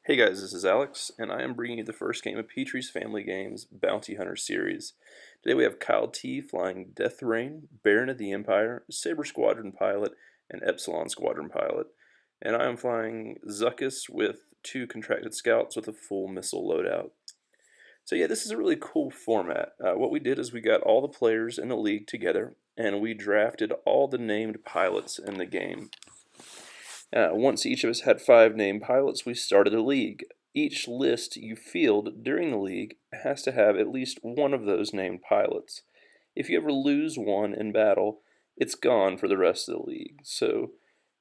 Hey guys, this is Alex, and I am bringing you the first game of Petrie's Family Games Bounty Hunter series. Today we have Kyle T flying Deathrain, Baron of the Empire, Saber Squadron pilot, and Epsilon Squadron pilot. And I am flying Zuckuss with 2 contracted scouts with a full missile loadout. So yeah, this is a really cool format. What we did is we got all the players in the league together, and we drafted all the named pilots in the game. Once each of us had 5 named pilots, we started a league. Each list you field during the league has to have at least one of those named pilots. If you ever lose one in battle, it's gone for the rest of the league. So,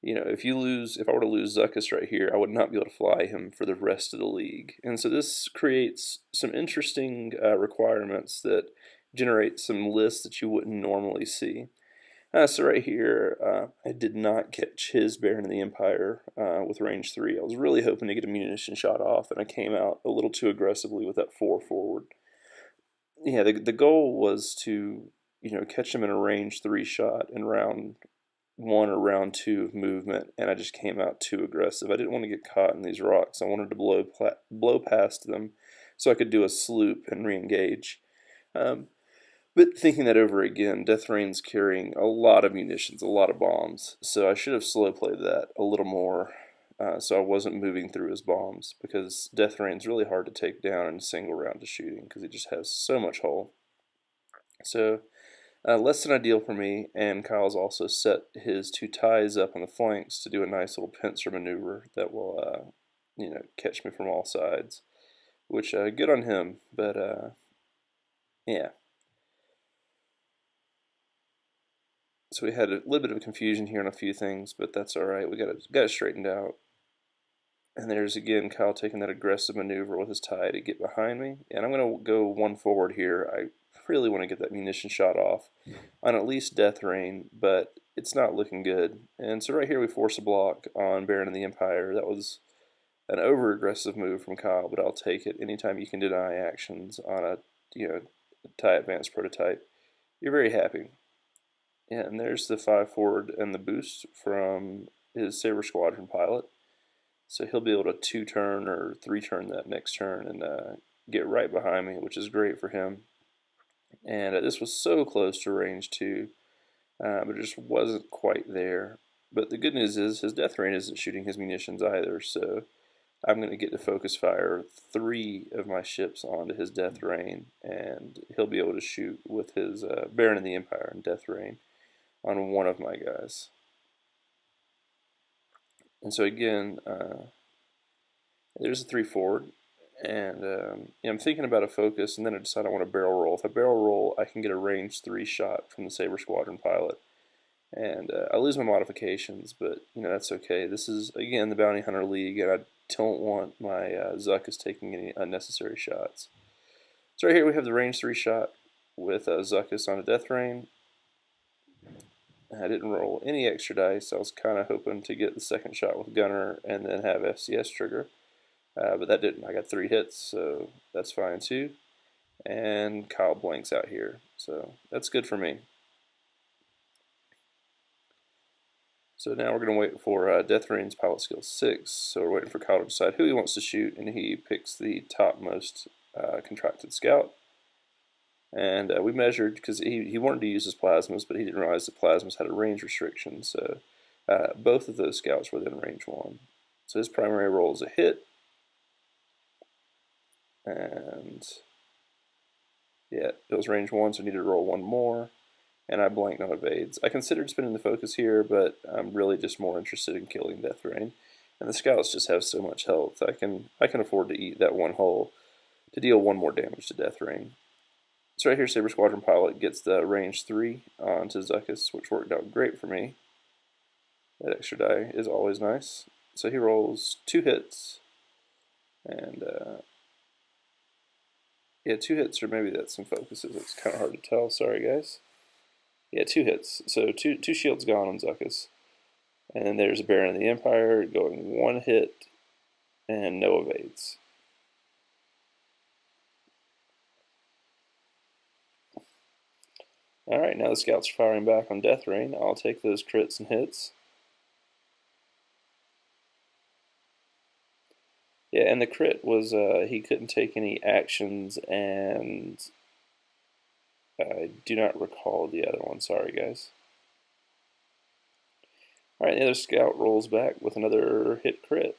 if I were to lose Zuckuss right here, I would not be able to fly him for the rest of the league. And so this creates some interesting requirements that generate some lists that you wouldn't normally see. So right here, I did not catch his Baron of the Empire with range 3. I was really hoping to get a munition shot off, and I came out a little too aggressively with that 4 forward. Yeah, the goal was to, catch him in a range 3 shot in round 1 or round 2 of movement, and I just came out too aggressive. I didn't want to get caught in these rocks. I wanted to blow past them so I could do a sloop and re-engage. But thinking that over again, Deathrain's carrying a lot of munitions, a lot of bombs, so I should have slow played that a little more so I wasn't moving through his bombs, because Deathrain's really hard to take down in a single round of shooting because he just has so much hull. So less than ideal for me, and Kyle's also set his 2 ties up on the flanks to do a nice little pincer maneuver that will catch me from all sides, which good on him, but yeah. So we had a little bit of confusion here on a few things, but that's all right. We got it straightened out. And there's again Kyle taking that aggressive maneuver with his tie to get behind me. And I'm going to go 1 forward here. I really want to get that munition shot off on at least Deathrain, but it's not looking good. And so right here we force a block on Baron of the Empire. That was an over-aggressive move from Kyle, but I'll take it. Anytime you can deny actions on a tie advanced prototype, you're very happy. Yeah, and there's the 5 forward and the boost from his Saber Squadron pilot. So he'll be able to 2-turn or 3-turn that next turn and get right behind me, which is great for him. And this was so close to range 2, but it just wasn't quite there. But the good news is his Deathrain isn't shooting his munitions either, so I'm going to get to focus fire 3 of my ships onto his Deathrain, and he'll be able to shoot with his Baron of the Empire and Deathrain on one of my guys. And so again, there's a 3 forward, and I'm thinking about a focus, and then I decide I want to barrel roll. If I barrel roll, I can get a range 3 shot from the Saber Squadron pilot, and I lose my modifications, but that's okay. This is again the Bounty Hunter League, and I don't want my Zuckuss taking any unnecessary shots. So right here we have the range 3 shot with Zuckuss on a Deathrain. I didn't roll any extra dice. I was kind of hoping to get the second shot with Gunner and then have FCS trigger, but that didn't. I got 3 hits, so that's fine too. And Kyle blanks out here, so that's good for me. So now we're going to wait for Deathrain's pilot skill 6. So we're waiting for Kyle to decide who he wants to shoot, and he picks the topmost contracted scout. And we measured, because he wanted to use his plasmas, but he didn't realize that plasmas had a range restriction, so both of those scouts were within range 1. So his primary roll is a hit, and yeah, it was range 1, so I needed to roll 1 more, and I blanked on evades. I considered spinning the focus here, but I'm really just more interested in killing Deathrain, and the scouts just have so much health. I can afford to eat that 1 hull to deal 1 more damage to Deathrain. So right here, Saber Squadron pilot gets the range 3 onto Zuckuss, which worked out great for me. That extra die is always nice. So he rolls 2 hits, and yeah, 2 hits, or maybe that's some focuses. It's kind of hard to tell. Sorry, guys. Yeah, 2 hits. So two shields gone on Zuckuss, and then there's Baron of the Empire going 1 hit and no evades. Alright, now the scouts are firing back on Deathrain. I'll take those crits and hits. Yeah, and the crit was he couldn't take any actions, and I do not recall the other one. Sorry, guys. All right, the other scout rolls back with another hit crit.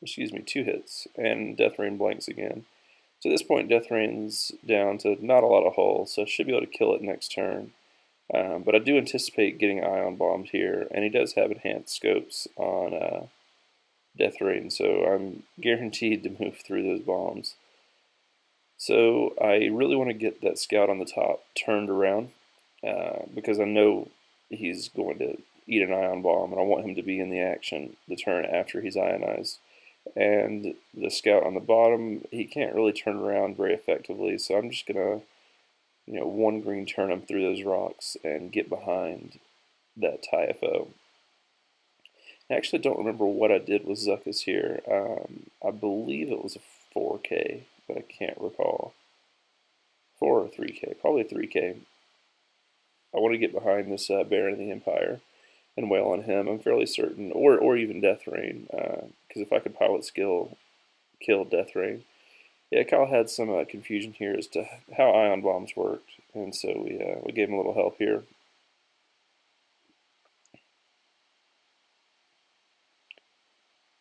Excuse me, 2 hits, and Deathrain blanks again. So at this point, Deathrain's down to not a lot of hull, so should be able to kill it next turn. But I do anticipate getting ion bombed here, and he does have enhanced scopes on Deathrain, so I'm guaranteed to move through those bombs. So I really want to get that scout on the top turned around, because I know he's going to eat an ion bomb, and I want him to be in the action the turn after he's ionized. And the scout on the bottom, he can't really turn around very effectively, so I'm just gonna, one green turn him through those rocks and get behind that TIFO. I actually don't remember what I did with Zuckuss here. I believe it was a 4K, but I can't recall. 4 or 3K, probably 3K. I want to get behind this Baron of the Empire and wail on him. I'm fairly certain, or even Deathrain, because if I could pilot skill kill Deathrain. Yeah, Kyle had some confusion here as to how ion bombs worked, and so we gave him a little help here.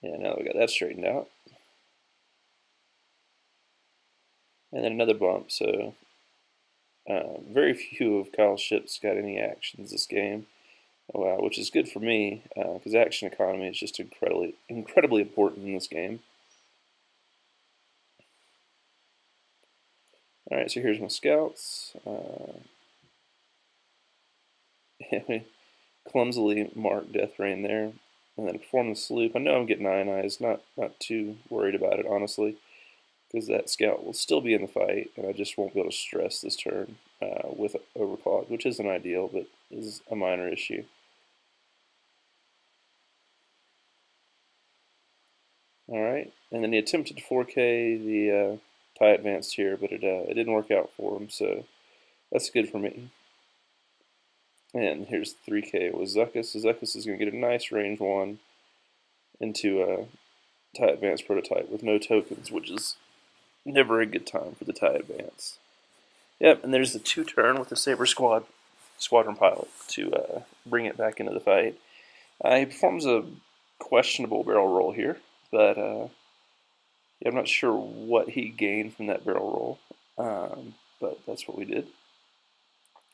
Yeah, now that we got that straightened out. And then another bump, so very few of Kyle's ships got any actions this game, which is good for me, because action economy is just incredibly important in this game. Alright, so here's my scouts. We clumsily marked Deathrain there, and then perform the sloop. I know I'm getting ionized, not too worried about it, honestly, because that scout will still be in the fight, and I just won't be able to stress this turn with Overclocked, which isn't ideal, but is a minor issue. Alright, and then he attempted to 4K the TIE Advanced here, but it didn't work out for him, so that's good for me. And here's 3K with Zuckuss. Zuckuss is going to get a nice range 1 into a TIE Advanced prototype with no tokens, which is never a good time for the TIE Advance. Yep, and there's the 2-turn with the Saber Squadron pilot to bring it back into the fight. He performs a questionable barrel roll here, but yeah, I'm not sure what he gained from that barrel roll, but that's what we did.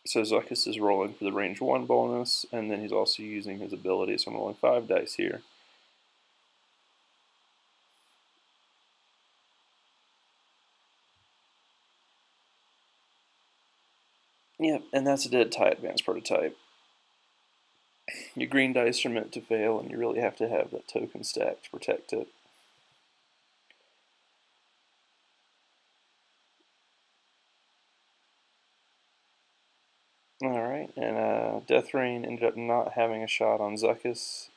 So Zuckuss is rolling for the range 1 bonus, and then he's also using his ability, so I'm rolling 5 dice here. Yep, and that's a dead TIE Advanced prototype. Your green dice are meant to fail, and you really have to have that token stack to protect it. Alright, and Deathrain ended up not having a shot on Zuckuss,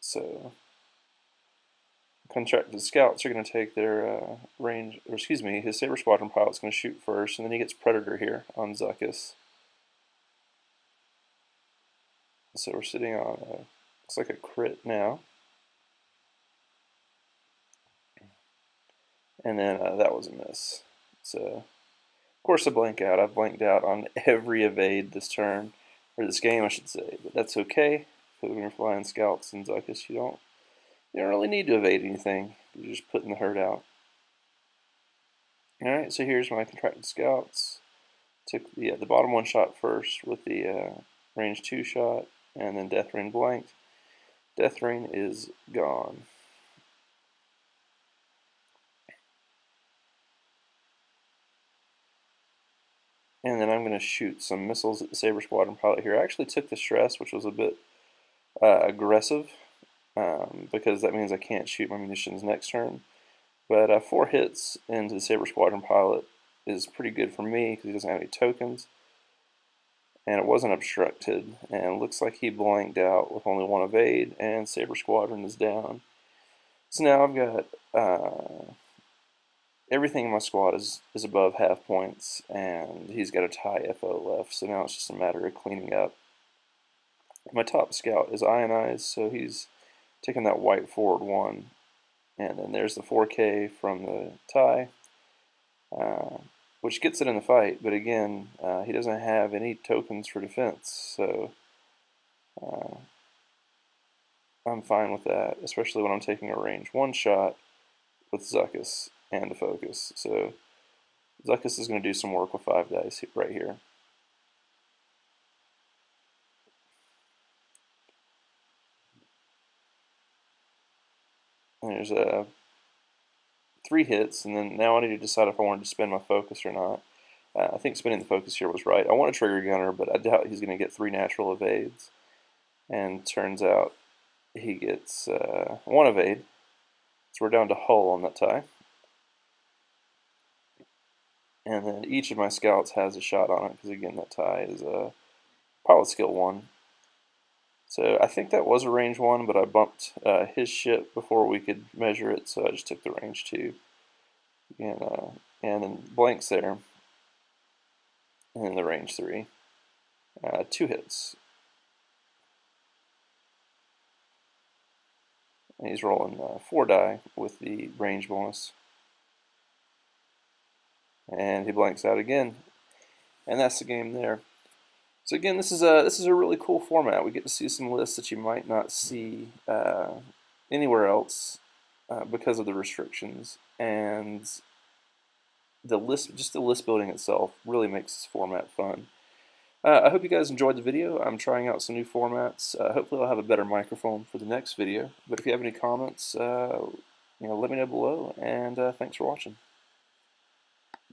so contracted scouts are going to take their range, or excuse me, his Saber Squadron pilot's going to shoot first, and then he gets Predator here on Zuckuss. So we're sitting on, looks like a crit now. And then that was a miss. So, of course, a blank out. I've blanked out on every evade this turn, or this game, I should say. But that's okay, because when you're flying scouts in Zuckuss, you don't really need to evade anything. You're just putting the herd out. Alright, so here's my contracted scouts. Took the bottom one shot first with the range 2 shot, and then Deathrain blanked. Deathrain is gone. And then I'm going to shoot some missiles at the Saber Squadron pilot here. I actually took the stress, which was a bit aggressive, because that means I can't shoot my munitions next turn. But 4 hits into the Saber Squadron pilot is pretty good for me because he doesn't have any tokens. And it wasn't obstructed, and it looks like he blanked out with only 1 evade, and Saber Squadron is down. So now I've got everything in my squad is above half points, and he's got a TIE FO left, so now it's just a matter of cleaning up My top scout is ionized, so he's taking that white forward 1. And then there's the 4K from the tie, which gets it in the fight, but again, he doesn't have any tokens for defense, so I'm fine with that, especially when I'm taking a range 1 shot with Zuckuss and a focus. So Zuckuss is going to do some work with 5 dice right here. And there's 3 hits, and then now I need to decide if I wanted to spend my focus or not. I think spending the focus here was right. I want a trigger gunner, but I doubt he's going to get 3 natural evades. And turns out he gets 1 evade. So we're down to hull on that tie. And then each of my scouts has a shot on it, because again, that tie is a pilot skill 1. So I think that was a range 1, but I bumped his ship before we could measure it, so I just took the range 2. And then blanks there. And then the range 3. 2 hits. And he's rolling 4 die with the range bonus. And he blanks out again. And that's the game there. So again, this is a really cool format. We get to see some lists that you might not see anywhere else because of the restrictions, and the list building itself really makes this format fun. I hope you guys enjoyed the video. I'm trying out some new formats. Hopefully, I'll have a better microphone for the next video. But if you have any comments, let me know below. And thanks for watching.